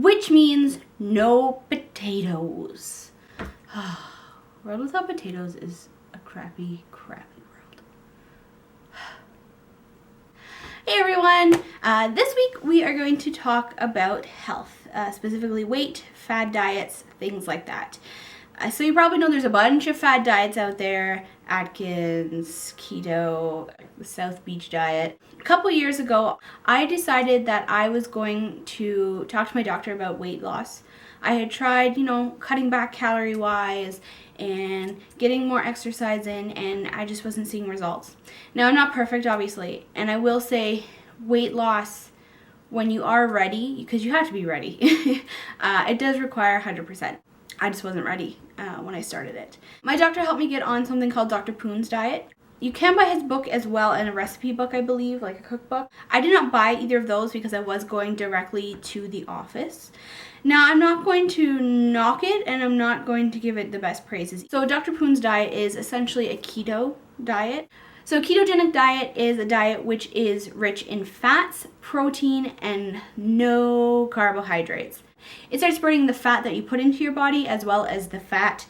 which means no potatoes. World without potatoes is a crappy, crappy world. Hey everyone! This week we are going to talk about health, specifically weight, fad diets, things like that. So you probably know there's a bunch of fad diets out there: Atkins, keto, the South Beach diet. A couple years ago, I decided that I was going to talk to my doctor about weight loss. I had tried, cutting back calorie-wise and getting more exercise in, and I just wasn't seeing results. Now, I'm not perfect, obviously, and I will say weight loss, when you are ready, because you have to be ready, it does require 100%. I just wasn't ready when I started it. My doctor helped me get on something called Dr. Poon's diet. You can buy his book as well, and a recipe book, I believe, like a cookbook. I did not buy either of those because I was going directly to the office. Now, I'm not going to knock it, and I'm not going to give it the best praises. So Dr. Poon's diet is essentially a keto diet. So a ketogenic diet is a diet which is rich in fats, protein, and no carbohydrates. It starts burning the fat that you put into your body as well as the fat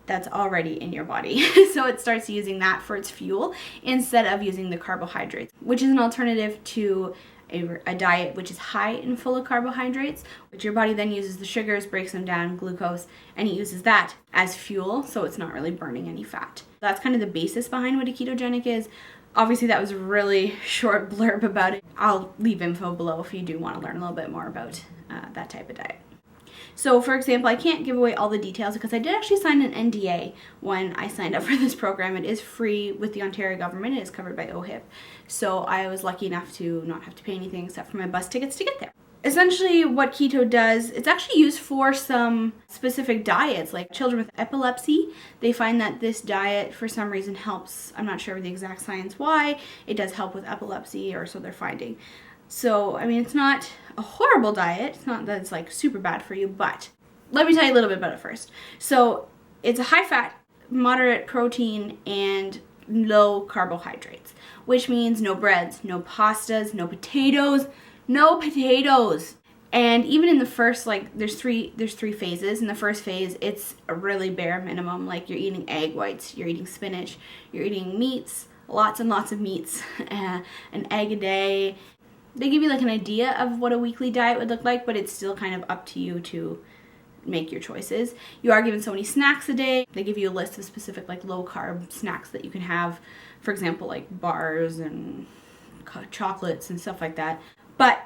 that's already in your body. So it starts using that for its fuel instead of using the carbohydrates, which is an alternative to a diet which is high and full of carbohydrates, which your body then uses the sugars, breaks them down, glucose, and it uses that as fuel, so it's not really burning any fat. That's kind of the basis behind what a ketogenic is. Obviously, that was a really short blurb about it. I'll leave info below if you do want to learn a little bit more about that type of diet. So, for example, I can't give away all the details because I did actually sign an NDA when I signed up for this program. It is free with the Ontario government. It is covered by OHIP. So I was lucky enough to not have to pay anything except for my bus tickets to get there. Essentially, what keto does, it's actually used for some specific diets, like children with epilepsy. They find that this diet, for some reason, helps. I'm not sure the exact science why. It does help with epilepsy, or so they're finding. So, I mean, it's not a horrible diet. It's not that it's like super bad for you, but let me tell you a little bit about it first. So, it's a high fat, moderate protein, and low carbohydrates, which means no breads, no pastas, no potatoes. And even in the first, there's three phases. In the first phase, it's a really bare minimum. Like, you're eating egg whites, you're eating spinach, you're eating meats, lots and lots of meats, an egg a day. They give you like an idea of what a weekly diet would look like, but it's still kind of up to you to make your choices. You are given so many snacks a day. They give you a list of specific low carb snacks that you can have. For example, like bars and chocolates and stuff like that. But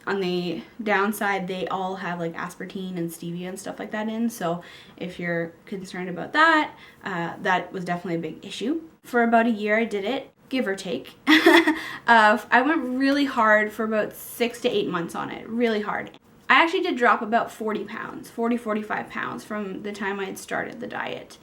on the downside, they all have like aspartame and stevia and stuff like that in. So if you're concerned about that, that was definitely a big issue. For about a year I did it, give or take. I went really hard for about 6 to 8 months on it, really hard. I actually did drop about 45 pounds from the time I had started the diet.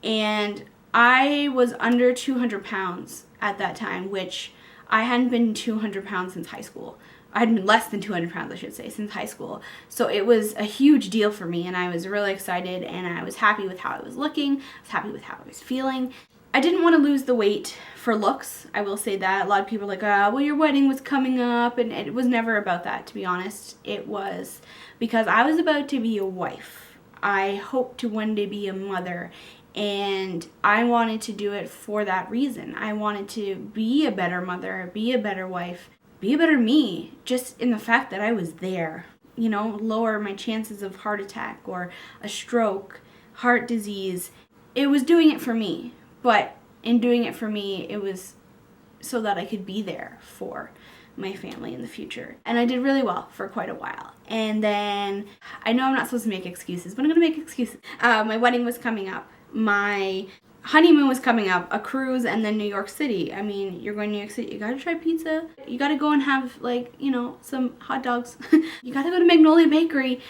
And I was under 200 pounds at that time, which I hadn't been 200 pounds since high school. I had been less than 200 pounds, I should say, since high school. So it was a huge deal for me, and I was really excited, and I was happy with how I was looking. I was happy with how I was feeling. I didn't want to lose the weight for looks. I will say that. A lot of people are like, well, your wedding was coming up, and it was never about that, to be honest. It was because I was about to be a wife. I hoped to one day be a mother, and I wanted to do it for that reason. I wanted to be a better mother, be a better wife, be a better me, just in the fact that I was there. Lower my chances of heart attack or a stroke, heart disease. It was doing it for me. But in doing it for me, it was so that I could be there for my family in the future. And I did really well for quite a while. And then, I know I'm not supposed to make excuses, but I'm going to make excuses. My wedding was coming up. My honeymoon was coming up, a cruise, and then New York City. I mean, you're going to New York City, you gotta try pizza. You gotta go and have, some hot dogs. You gotta go to Magnolia Bakery.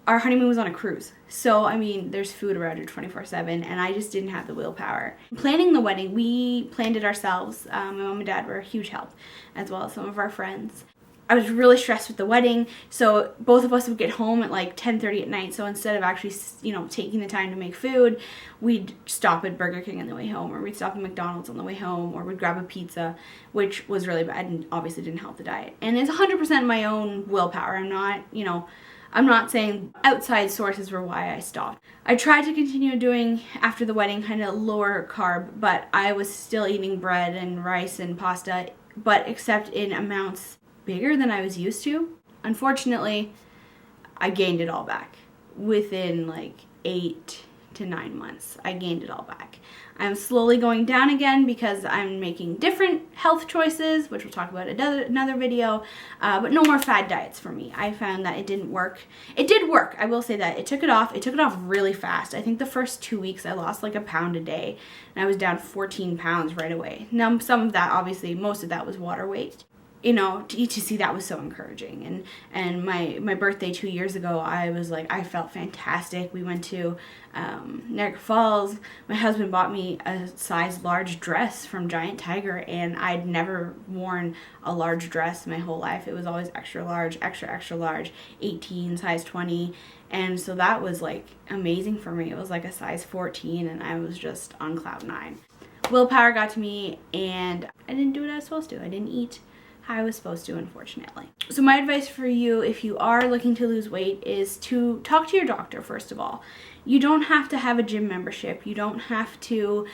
Our honeymoon was on a cruise. So, I mean, there's food around you 24/7, and I just didn't have the willpower. Planning the wedding, we planned it ourselves. My mom and dad were a huge help, as well as some of our friends. I was really stressed with the wedding, so both of us would get home at 10:30 at night. So instead of actually, taking the time to make food, we'd stop at Burger King on the way home, or we'd stop at McDonald's on the way home, or we'd grab a pizza, which was really bad and obviously didn't help the diet. And it's 100% my own willpower. I'm not, I'm not saying outside sources were why I stopped. I tried to continue doing, after the wedding, kind of lower carb, but I was still eating bread and rice and pasta, but except in amounts bigger than I was used to. Unfortunately, I gained it all back. Within like 8 to 9 months, I gained it all back. I'm slowly going down again because I'm making different health choices, which we'll talk about in another video, but no more fad diets for me. I found that it didn't work. It did work, I will say that. It took it off really fast. I think the first 2 weeks I lost like a pound a day, and I was down 14 pounds right away. Now, some of that, obviously, most of that was water weight. You know, to see that was so encouraging. And my birthday 2 years ago, I was like, I felt fantastic. We went to Niagara Falls. My husband bought me a size large dress from Giant Tiger, and I'd never worn a large dress my whole life. It was always extra large, extra large, 18, size 20. And so that was like amazing for me. It was like a size 14, and I was just on cloud 9. Willpower got to me, and I didn't do what I was supposed to. I didn't eat how I was supposed to, unfortunately. So my advice for you, if you are looking to lose weight, is to talk to your doctor, first of all. You don't have to have a gym membership. You don't have to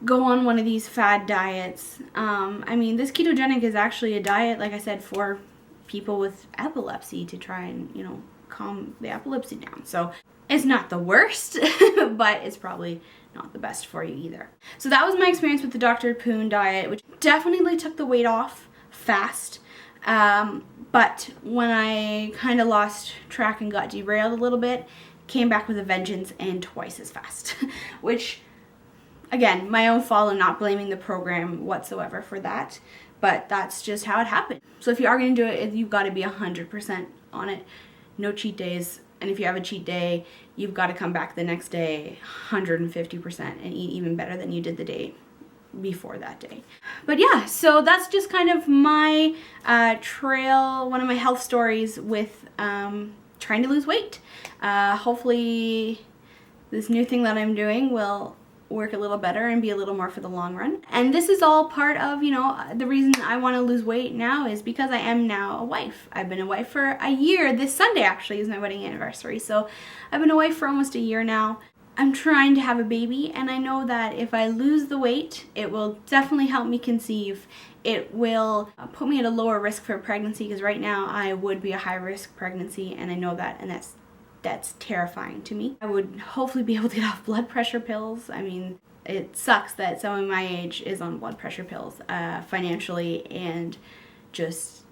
go on one of these fad diets. I mean, this ketogenic is actually a diet, like I said, for people with epilepsy to try and, you know, calm the epilepsy down. So it's not the worst, but it's probably not the best for you either. So that was my experience with the Dr. Poon diet, which definitely took the weight off fast, but when I kind of lost track and got derailed a little bit, came back with a vengeance and twice as fast, which, again, my own fault. I'm not blaming the program whatsoever for that, but that's just how it happened. So if you are going to do it, you've got to be 100% on it. No cheat days, and if you have a cheat day, you've got to come back the next day 150% and eat even better than you did the day before that day. But yeah, so that's just kind of my trail, one of my health stories with trying to lose weight. Hopefully this new thing that I'm doing will work a little better and be a little more for the long run. And this is all part of, you know, the reason I want to lose weight now is because I am now a wife. I've been a wife for a year. This Sunday actually is my wedding anniversary. So I've been a wife for almost a year now. I'm trying to have a baby, and I know that if I lose the weight, it will definitely help me conceive. It will put me at a lower risk for pregnancy, because right now I would be a high-risk pregnancy, and I know that, and that's terrifying to me. I would hopefully be able to get off blood pressure pills. I mean, it sucks that someone my age is on blood pressure pills, financially, and just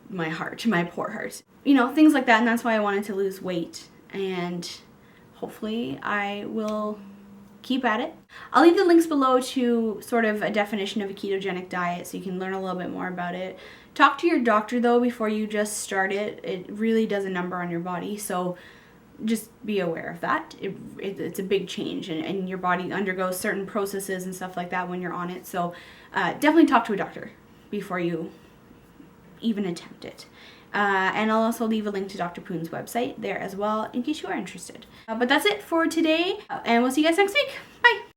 my heart, my poor heart. You know, things like that, and that's why I wanted to lose weight, and hopefully I will keep at it. I'll leave the links below to sort of a definition of a ketogenic diet so you can learn a little bit more about it. Talk to your doctor though before you just start it. It really does a number on your body, so just be aware of that. It's a big change, and your body undergoes certain processes and stuff like that when you're on it. So definitely talk to a doctor before you even attempt it. And I'll also leave a link to Dr. Poon's website there as well in case you are interested. But that's it for today, and we'll see you guys next week. Bye!